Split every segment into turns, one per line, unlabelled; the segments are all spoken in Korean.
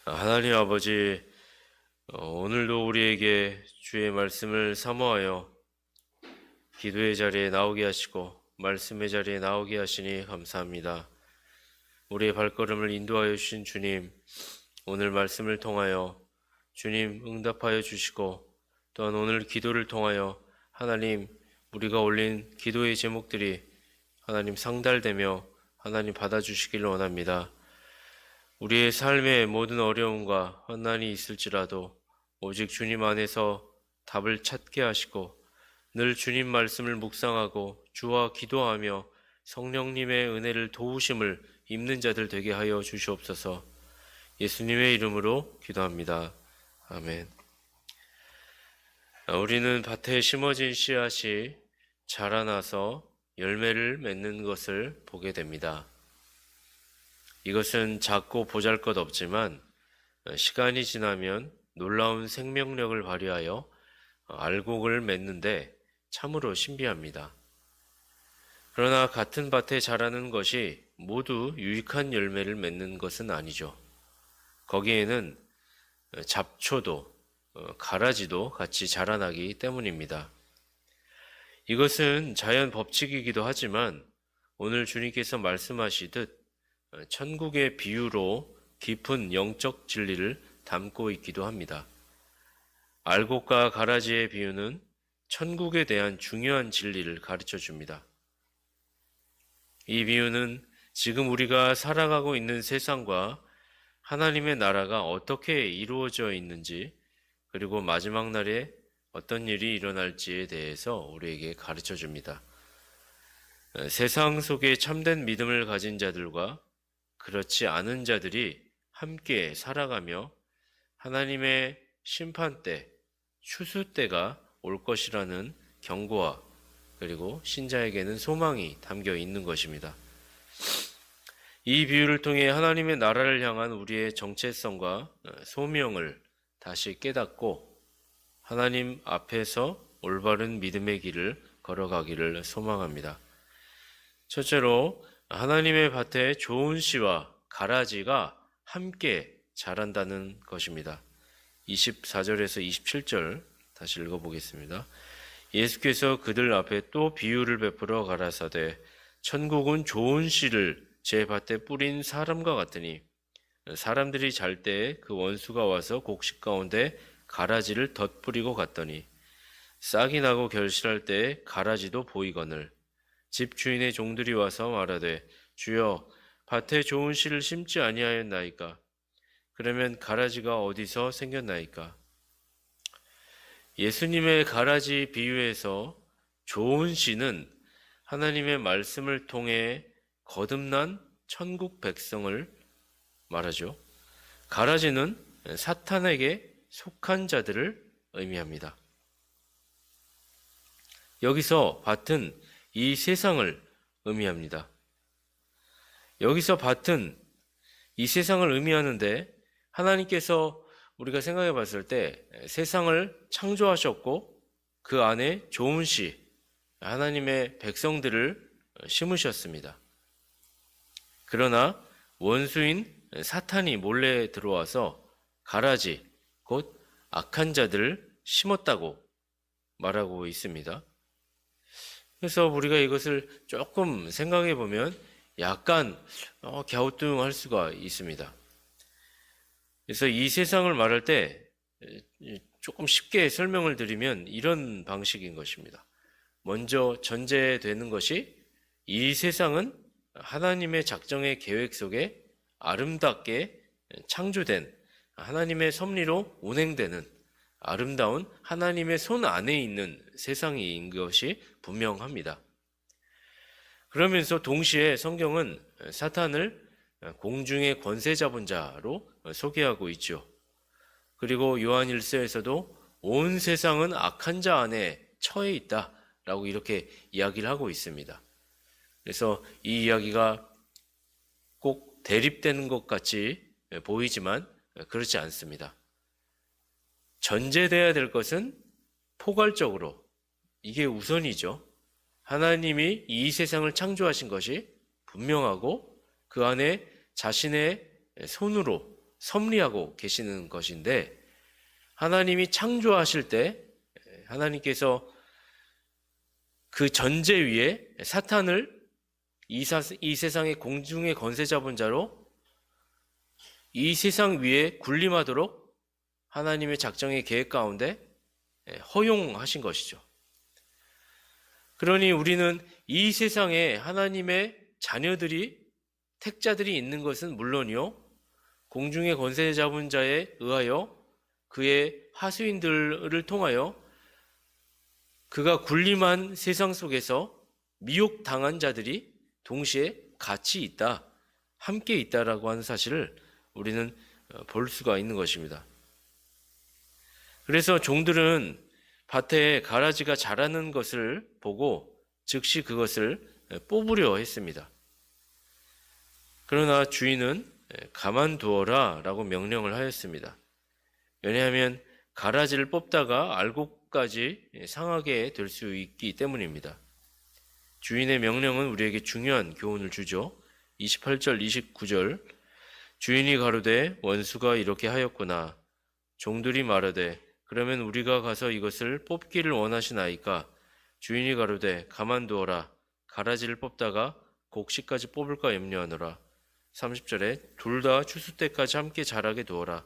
하나님 아버지, 오늘도 우리에게 주의 말씀을 사모하여 기도의 자리에 나오게 하시고 말씀의 자리에 나오게 하시니 감사합니다. 우리의 발걸음을 인도하여 주신 주님, 오늘 말씀을 통하여 주님 응답하여 주시고 또한 오늘 기도를 통하여 하나님 우리가 올린 기도의 제목들이 하나님 상달되며 하나님 받아주시기를 원합니다. 우리의 삶의 모든 어려움과 환난이 있을지라도 오직 주님 안에서 답을 찾게 하시고 늘 주님 말씀을 묵상하고 주와 기도하며 성령님의 은혜를 도우심을 입는 자들 되게 하여 주시옵소서. 예수님의 이름으로 기도합니다. 아멘. 우리는 밭에 심어진 씨앗이 자라나서 열매를 맺는 것을 보게 됩니다. 이것은 작고 보잘것없지만 시간이 지나면 놀라운 생명력을 발휘하여 알곡을 맺는데 참으로 신비합니다. 그러나 같은 밭에 자라는 것이 모두 유익한 열매를 맺는 것은 아니죠. 거기에는 잡초도 가라지도 같이 자라나기 때문입니다. 이것은 자연 법칙이기도 하지만 오늘 주님께서 말씀하시듯 천국의 비유로 깊은 영적 진리를 담고 있기도 합니다. 알곡과 가라지의 비유는 천국에 대한 중요한 진리를 가르쳐 줍니다. 이 비유는 지금 우리가 살아가고 있는 세상과 하나님의 나라가 어떻게 이루어져 있는지, 그리고 마지막 날에 어떤 일이 일어날지에 대해서 우리에게 가르쳐 줍니다. 세상 속에 참된 믿음을 가진 자들과 그렇지 않은 자들이 함께 살아가며 하나님의 심판때, 추수때가 올 것이라는 경고와 그리고 신자에게는 소망이 담겨 있는 것입니다. 이 비유를 통해 하나님의 나라를 향한 우리의 정체성과 소명을 다시 깨닫고 하나님 앞에서 올바른 믿음의 길을 걸어가기를 소망합니다. 첫째로 하나님의 밭에 좋은 씨와 가라지가 함께 자란다는 것입니다. 24절에서 27절 다시 읽어보겠습니다. 예수께서 그들 앞에 또 비유를 베풀어 가라사대 천국은 좋은 씨를 제 밭에 뿌린 사람과 같으니 사람들이 잘 때에 그 원수가 와서 곡식 가운데 가라지를 덧뿌리고 갔더니 싹이 나고 결실할 때에 가라지도 보이거늘 집 주인의 종들이 와서 말하되 주여 밭에 좋은 씨를 심지 아니하였나이까? 그러면 가라지가 어디서 생겼나이까? 예수님의 가라지 비유에서 좋은 씨는 하나님의 말씀을 통해 거듭난 천국 백성을 말하죠. 가라지는 사탄에게 속한 자들을 의미합니다. 여기서 밭은 이 세상을 의미합니다. 여기서 밭은 이 세상을 의미하는데 하나님께서 우리가 생각해 봤을 때 세상을 창조하셨고 그 안에 좋은 씨, 하나님의 백성들을 심으셨습니다. 그러나 원수인 사탄이 몰래 들어와서 가라지, 곧 악한 자들을 심었다고 말하고 있습니다. 그래서 우리가 이것을 조금 생각해 보면 약간 갸우뚱할 수가 있습니다. 그래서 이 세상을 말할 때 조금 쉽게 설명을 드리면 이런 방식인 것입니다. 먼저 전제되는 것이 이 세상은 하나님의 작정의 계획 속에 아름답게 창조된 하나님의 섭리로 운행되는 아름다운 하나님의 손 안에 있는 세상인 것이 분명합니다. 그러면서 동시에 성경은 사탄을 공중의 권세 잡은 자로 소개하고 있죠. 그리고 요한 1서에서도 온 세상은 악한 자 안에 처해 있다라고 이렇게 이야기를 하고 있습니다. 그래서 이 이야기가 꼭 대립되는 것 같이 보이지만 그렇지 않습니다. 전제돼야 될 것은 포괄적으로 이게 우선이죠. 하나님이 이 세상을 창조하신 것이 분명하고 그 안에 자신의 손으로 섭리하고 계시는 것인데, 하나님이 창조하실 때 하나님께서 그 전제 위에 사탄을 이 세상의 공중의 권세 잡은 자로 이 세상 위에 군림하도록 하나님의 작정의 계획 가운데 허용하신 것이죠. 그러니 우리는 이 세상에 하나님의 자녀들이, 택자들이 있는 것은 물론이요, 공중의 권세 잡은 자에 의하여 그의 하수인들을 통하여 그가 군림한 세상 속에서 미혹당한 자들이 동시에 같이 있다, 함께 있다라고 하는 사실을 우리는 볼 수가 있는 것입니다. 그래서 종들은 밭에 가라지가 자라는 것을 보고 즉시 그것을 뽑으려 했습니다. 그러나 주인은 가만두어라 라고 명령을 하였습니다. 왜냐하면 가라지를 뽑다가 알곡까지 상하게 될 수 있기 때문입니다. 주인의 명령은 우리에게 중요한 교훈을 주죠. 28절, 29절. 주인이 가로되 원수가 이렇게 하였구나. 종들이 말하되 그러면 우리가 가서 이것을 뽑기를 원하시나이까? 주인이 가로되 가만두어라. 가라지를 뽑다가 곡식까지 뽑을까 염려하노라. 30절에 둘 다 추수 때까지 함께 자라게 두어라.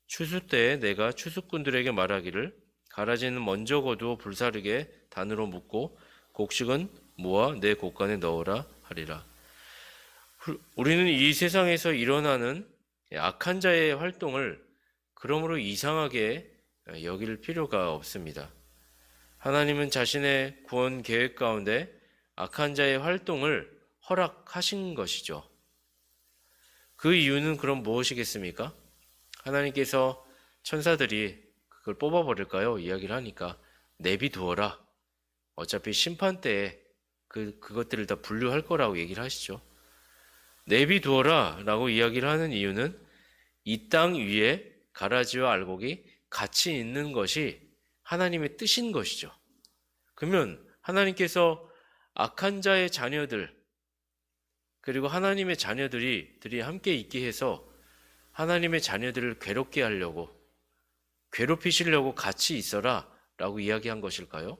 추수 때에 내가 추수꾼들에게 말하기를 가라지는 먼저 거두어 불사르게 단으로 묶고 곡식은 모아 내 곡간에 넣으라 하리라. 우리는 이 세상에서 일어나는 악한 자의 활동을 그러므로 이상하게 여길 필요가 없습니다. 하나님은 자신의 구원 계획 가운데 악한 자의 활동을 허락하신 것이죠. 그 이유는 그럼 무엇이겠습니까? 하나님께서 천사들이 그걸 뽑아버릴까요? 이야기를 하니까 내비두어라. 어차피 심판 때에 그것들을 다 분류할 거라고 얘기를 하시죠. 내비두어라 라고 이야기를 하는 이유는 이 땅 위에 가라지와 알곡이 같이 있는 것이 하나님의 뜻인 것이죠. 그러면 하나님께서 악한 자의 자녀들, 그리고 하나님의 자녀들이 함께 있게 해서 하나님의 자녀들을 괴롭게 하려고, 괴롭히시려고 같이 있어라 라고 이야기한 것일까요?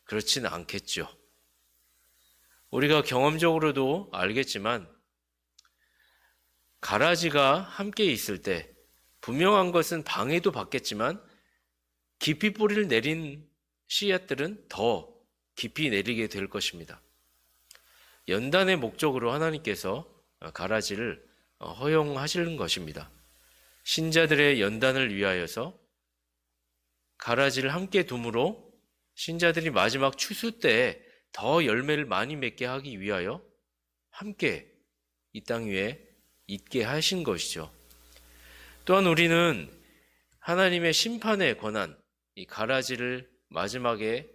그렇지는 않겠죠. 우리가 경험적으로도 알겠지만 가라지가 함께 있을 때 분명한 것은 방해도 받겠지만 깊이 뿌리를 내린 씨앗들은 더 깊이 내리게 될 것입니다. 연단의 목적으로 하나님께서 가라지를 허용하시는 것입니다. 신자들의 연단을 위하여서 가라지를 함께 둠으로 신자들이 마지막 추수 때에 더 열매를 많이 맺게 하기 위하여 함께 이 땅 위에 있게 하신 것이죠. 또한 우리는 하나님의 심판의 권한, 이 가라지를 마지막에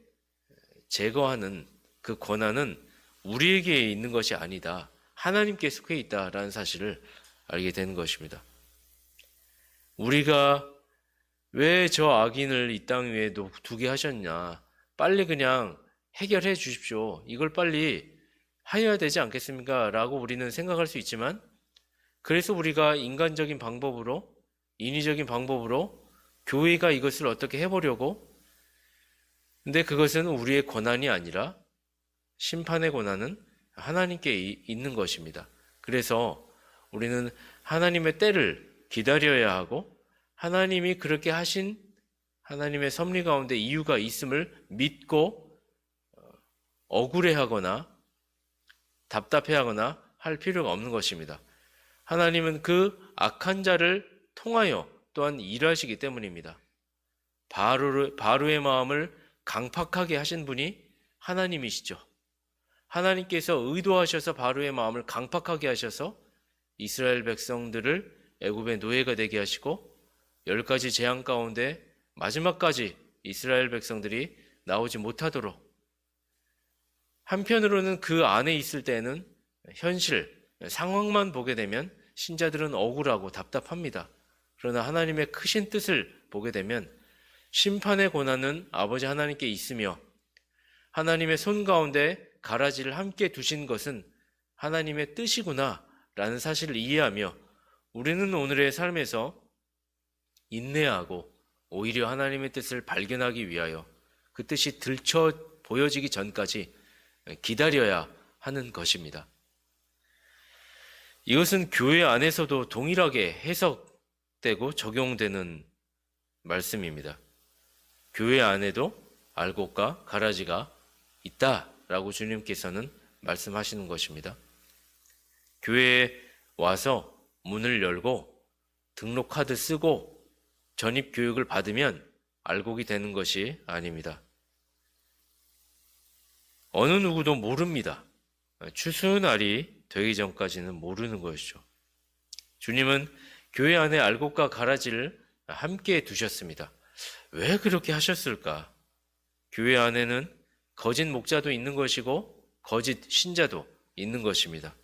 제거하는 그 권한은 우리에게 있는 것이 아니다. 하나님께 속해 있다라는 사실을 알게 되는 것입니다. 우리가 왜 저 악인을 이 땅 위에 두게 하셨냐? 빨리 그냥 해결해 주십시오. 이걸 빨리 하여야 되지 않겠습니까? 라고 우리는 생각할 수 있지만, 그래서 우리가 인간적인 방법으로, 인위적인 방법으로 교회가 이것을 어떻게 해보려고, 근데 그것은 우리의 권한이 아니라 심판의 권한은 하나님께 있는 것입니다. 그래서 우리는 하나님의 때를 기다려야 하고, 하나님이 그렇게 하신 하나님의 섭리 가운데 이유가 있음을 믿고 억울해하거나 답답해하거나 할 필요가 없는 것입니다. 하나님은 그 악한 자를 통하여 또한 일하시기 때문입니다. 바로의 마음을 강팍하게 하신 분이 하나님이시죠. 하나님께서 의도하셔서 바로의 마음을 강팍하게 하셔서 이스라엘 백성들을 애굽의 노예가 되게 하시고 10가지 재앙 가운데 마지막까지 이스라엘 백성들이 나오지 못하도록, 한편으로는 그 안에 있을 때는 현실, 상황만 보게 되면 신자들은 억울하고 답답합니다. 그러나 하나님의 크신 뜻을 보게 되면 심판의 권한은 아버지 하나님께 있으며 하나님의 손 가운데 가라지를 함께 두신 것은 하나님의 뜻이구나 라는 사실을 이해하며 우리는 오늘의 삶에서 인내하고 오히려 하나님의 뜻을 발견하기 위하여 그 뜻이 들춰 보여지기 전까지 기다려야 하는 것입니다. 이것은 교회 안에서도 동일하게 해석되고 적용되는 말씀입니다. 교회 안에도 알곡과 가라지가 있다라고 주님께서는 말씀하시는 것입니다. 교회에 와서 문을 열고 등록 카드 쓰고 전입 교육을 받으면 알곡이 되는 것이 아닙니다. 어느 누구도 모릅니다. 추수날이 되기 전까지는 모르는 것이죠. 주님은 교회 안에 알곡과 가라지를 함께 두셨습니다. 왜 그렇게 하셨을까? 교회 안에는 거짓 목자도 있는 것이고 거짓 신자도 있는 것입니다.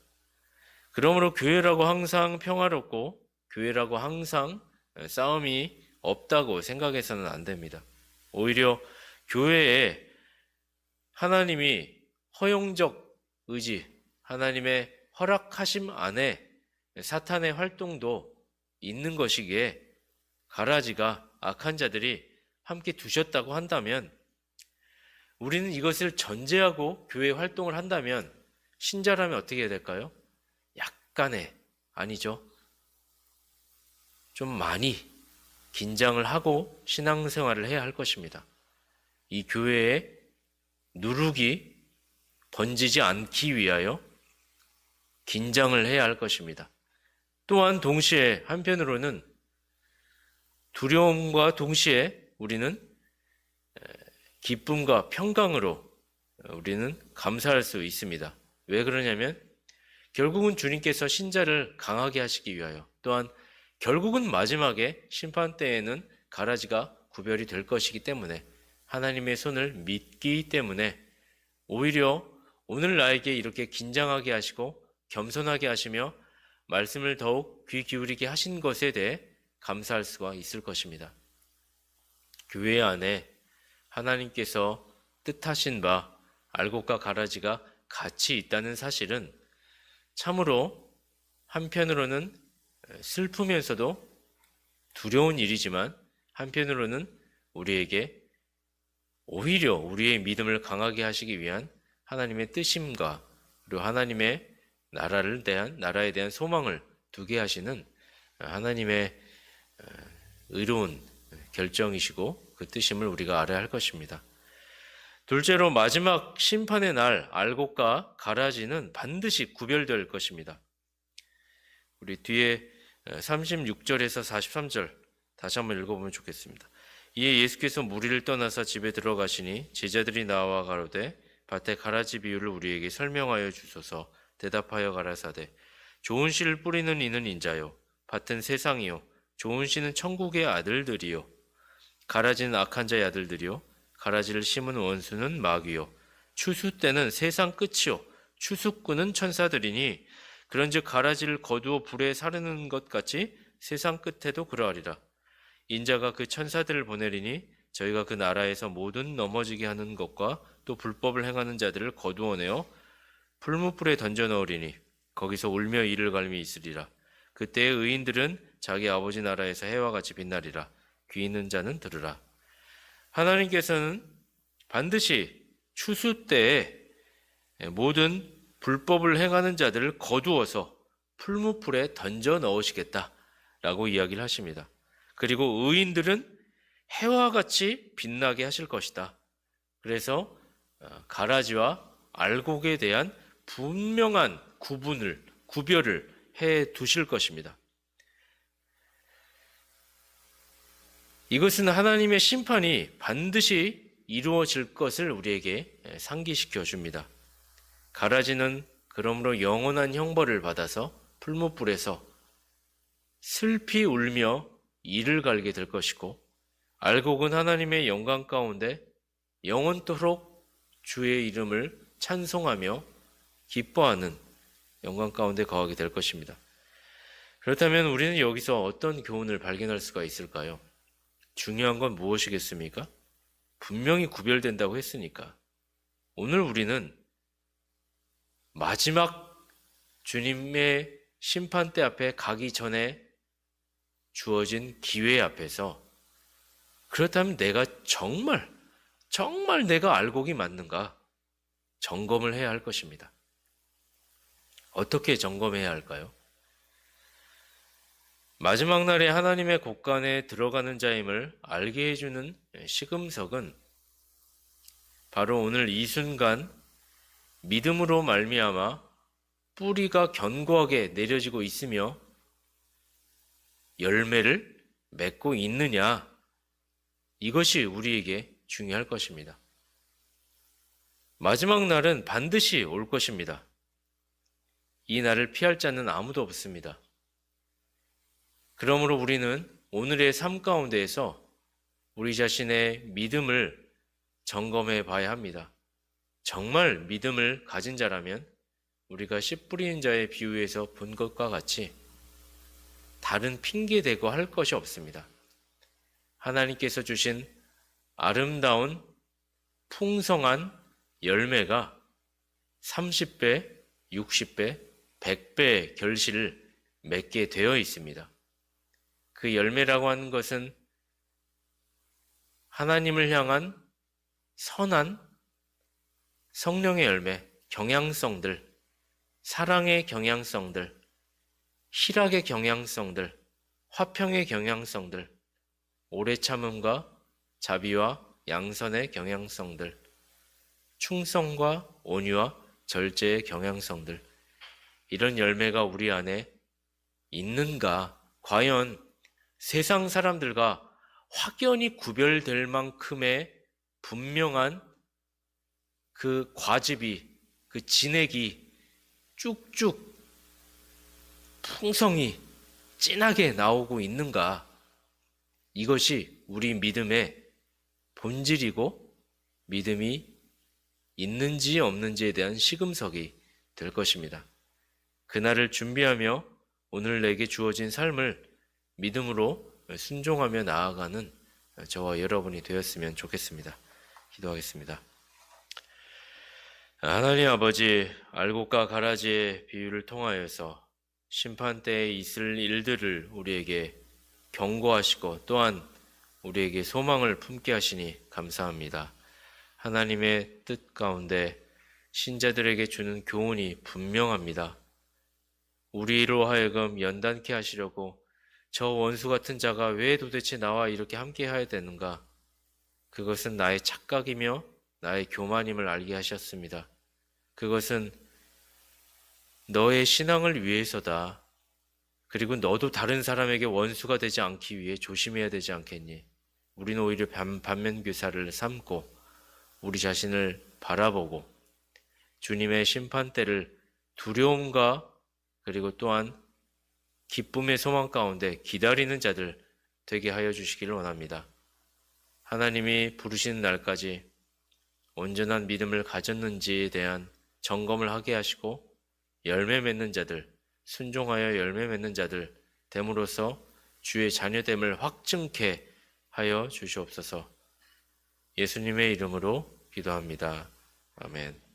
그러므로 교회라고 항상 평화롭고 교회라고 항상 싸움이 없다고 생각해서는 안 됩니다. 오히려 교회에 하나님이 허용적 의지, 하나님의 허락하심 안에 사탄의 활동도 있는 것이기에 가라지가 악한 자들이 함께 두셨다고 한다면 우리는 이것을 전제하고 교회 활동을 한다면 신자라면 어떻게 해야 될까요? 약간의, 아니죠. 좀 많이 긴장을 하고 신앙생활을 해야 할 것입니다. 이 교회에 누룩이 번지지 않기 위하여 긴장을 해야 할 것입니다. 또한 동시에 한편으로는 두려움과 동시에 우리는 기쁨과 평강으로 우리는 감사할 수 있습니다. 왜 그러냐면 결국은 주님께서 신자를 강하게 하시기 위하여 또한 결국은 마지막에 심판 때에는 가라지가 구별이 될 것이기 때문에 하나님의 손을 믿기 때문에 오히려 오늘 나에게 이렇게 긴장하게 하시고 겸손하게 하시며 말씀을 더욱 귀 기울이게 하신 것에 대해 감사할 수가 있을 것입니다. 교회 안에 하나님께서 뜻하신 바 알곡과 가라지가 같이 있다는 사실은 참으로 한편으로는 슬프면서도 두려운 일이지만 한편으로는 우리에게 오히려 우리의 믿음을 강하게 하시기 위한 하나님의 뜻임과 그리고 하나님의 나라에 대한 소망을 두게 하시는 하나님의 의로운 결정이시고 그 뜻임을 우리가 알아야 할 것입니다. 둘째로 마지막 심판의 날 알곡과 가라지는 반드시 구별될 것입니다. 우리 뒤에 36절에서 43절 다시 한번 읽어보면 좋겠습니다. 이에 예수께서 무리를 떠나서 집에 들어가시니 제자들이 나와 가로되 밭의 가라지 비유를 우리에게 설명하여 주소서. 대답하여 가라사대 좋은 씨를 뿌리는 이는 인자요 밭은 세상이요 좋은 씨는 천국의 아들들이요 가라지는 악한 자의 아들들이요 가라지를 심은 원수는 마귀요 추수 때는 세상 끝이요 추수꾼은 천사들이니 그런즉 가라지를 거두어 불에 사르는 것 같이 세상 끝에도 그러하리라. 인자가 그 천사들을 보내리니 저희가 그 나라에서 모든 넘어지게 하는 것과 또 불법을 행하는 자들을 거두어내어 풀무불에 던져 넣으리니 거기서 울며 이를 갈미 있으리라. 그때의 의인들은 자기 아버지 나라에서 해와 같이 빛나리라. 귀 있는 자는 들으라. 하나님께서는 반드시 추수 때에 모든 불법을 행하는 자들을 거두어서 풀무불에 던져 넣으시겠다라고 이야기를 하십니다. 그리고 의인들은 해와 같이 빛나게 하실 것이다. 그래서 가라지와 알곡에 대한 분명한 구별을 해 두실 것입니다. 이것은 하나님의 심판이 반드시 이루어질 것을 우리에게 상기시켜 줍니다. 가라지는 그러므로 영원한 형벌을 받아서 풀무불에서 슬피 울며 이를 갈게 될 것이고 알곡은 하나님의 영광 가운데 영원토록 주의 이름을 찬송하며 기뻐하는 영광 가운데 거하게 될 것입니다. 그렇다면 우리는 여기서 어떤 교훈을 발견할 수가 있을까요? 중요한 건 무엇이겠습니까? 분명히 구별된다고 했으니까 오늘 우리는 마지막 주님의 심판대 앞에 가기 전에 주어진 기회 앞에서 그렇다면 내가 정말 내가 알곡이 맞는가 점검을 해야 할 것입니다. 어떻게 점검해야 할까요? 마지막 날에 하나님의 곳간에 들어가는 자임을 알게 해주는 시금석은 바로 오늘 이 순간 믿음으로 말미암아 뿌리가 견고하게 내려지고 있으며 열매를 맺고 있느냐, 이것이 우리에게 중요할 것입니다. 마지막 날은 반드시 올 것입니다. 이 날을 피할 자는 아무도 없습니다. 그러므로 우리는 오늘의 삶 가운데에서 우리 자신의 믿음을 점검해 봐야 합니다. 정말 믿음을 가진 자라면 우리가 씨 뿌리는 자의 비유에서 본 것과 같이 다른 핑계대고 할 것이 없습니다. 하나님께서 주신 아름다운 풍성한 열매가 30배, 60배, 100배의 결실을 맺게 되어 있습니다. 그 열매라고 하는 것은 하나님을 향한 선한 성령의 열매, 경향성들, 사랑의 경향성들, 희락의 경향성들, 화평의 경향성들, 오래 참음과 자비와 양선의 경향성들, 충성과 온유와 절제의 경향성들, 이런 열매가 우리 안에 있는가? 과연 세상 사람들과 확연히 구별될 만큼의 분명한 그 과즙이, 그 진액이 쭉쭉 풍성히 진하게 나오고 있는가? 이것이 우리 믿음의 본질이고 믿음이 있는지 없는지에 대한 시금석이 될 것입니다. 그날을 준비하며 오늘 내게 주어진 삶을 믿음으로 순종하며 나아가는 저와 여러분이 되었으면 좋겠습니다. 기도하겠습니다. 하나님 아버지, 알곡과 가라지의 비유를 통하여서 심판때에 있을 일들을 우리에게 경고하시고 또한 우리에게 소망을 품게 하시니 감사합니다. 하나님의 뜻 가운데 신자들에게 주는 교훈이 분명합니다. 우리로 하여금 연단케 하시려고 저 원수 같은 자가 왜 도대체 나와 이렇게 함께 해야 되는가? 그것은 나의 착각이며 나의 교만임을 알게 하셨습니다. 그것은 너의 신앙을 위해서다. 그리고 너도 다른 사람에게 원수가 되지 않기 위해 조심해야 되지 않겠니? 우리는 오히려 반면교사를 삼고 우리 자신을 바라보고 주님의 심판대를 두려움과 그리고 또한 기쁨의 소망 가운데 기다리는 자들 되게 하여 주시기를 원합니다. 하나님이 부르시는 날까지 온전한 믿음을 가졌는지에 대한 점검을 하게 하시고 열매 맺는 자들, 순종하여 열매 맺는 자들 됨으로써 주의 자녀됨을 확증케 하여 주시옵소서. 예수님의 이름으로 기도합니다. 아멘.